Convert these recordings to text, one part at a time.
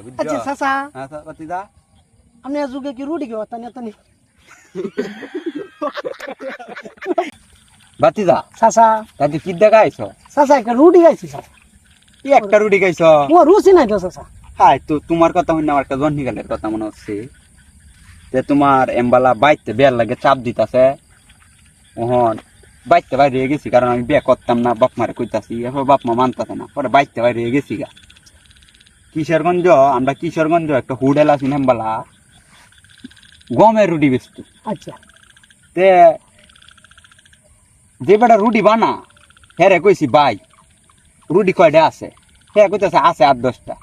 বুঝছো? আচ্ছা চাচা হ্যাঁ বাতিজা আপনি যুগে কি রুটি খাওয়া তানি তানি বাতিজা চাচা তাতে কি দেখাইছো? চাচা একটা রুটি খাইছি চাচা কি একটা রুটি খাইছো? তোমার রুচি নাই তো চাচা হাই তো তোমার কথা হইনা আমার একটা জন্নি গেলের কথা মনে হচ্ছে যে তোমার এমবালা বাইতে বিয়ার লাগে চাপ দিতাছে ওহন বাইতে বাইরে গেছি কারণ আমি বিয়ে করতাম না বাপ মারে কইতাছি এরপর বাপ মা মানতাছে না পরে বাইতে বাইরে গেছি গা কিশোরগঞ্জ আমরা কিশোরগঞ্জ একটা হোটেল আছি এমবালা গমের রুটি বেচতো আচ্ছা তে যে বেটা রুটি বানা হ্যাঁ কইছি ভাই রুটি কয়টা আছে হ্যাঁ কইতাছে আছে 8-10টা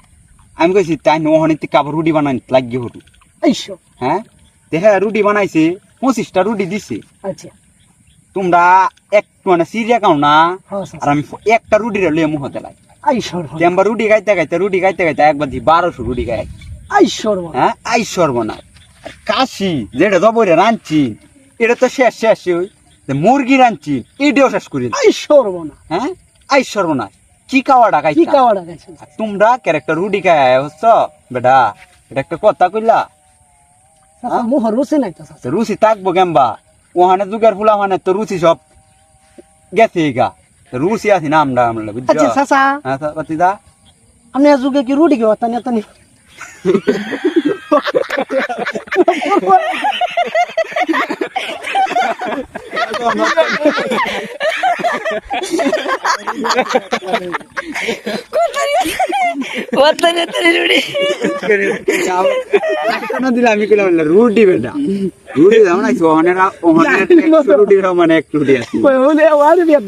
আমি কইছি তাই নহনিতে কাপড় রুটি বানাই লাগিয়ে হরু এইসব হ্যাঁ তে হ্যাঁ রুটি বানাইছে 25টা রুটি দিছে আচ্ছা তোমরা এক মানে সিরিয়া খাও না হ্যাঁ আর চাচা আমি একটা রুটির লিয়ে মুখ দিলাই আইসর আমরা রুটি খাইতে খাইতে একবার দি 1200 রুটি খাই আইসর হ্যাঁ আই সর্বনাশ আর কাশি যেটা জবরে রাঁধছি এটা তো শেষ হই মুরগি রাঁধছি এটাও শেষ করি আইসর না হ্যাঁ আই সর্বনাশ কি খাওয়াটা কি খাইছি খাওয়া খাইছেন তোমরা ক্যারেক্টার রুটি খাই হচ্ছ বেটা এটা একটা কথা কইলা চাচা মোহর রুচি নাই তো চাচা তো রুচি থাকবো কেমবা ওখানে যুগের ফুলা মানে তো রুচি সব গেছে গা রুচি আছি না আমরা বুঝছো আচ্ছা চাচা হ্যাঁ বাতিজা আপনি যুগে কি রুটি খাওয়া তানি তানি দিলে আমি কইলাম রুটি বেটা রুটি দাও না রুটি খাও মানে এক রুটি আছে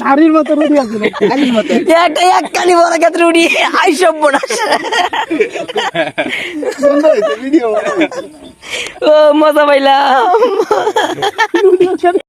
ধারির মতো রুটি আছে এক কালি বড় ক্ষেত্রে উড়ি আইসব বোনাস ভিডিও ও মজা পাইলাম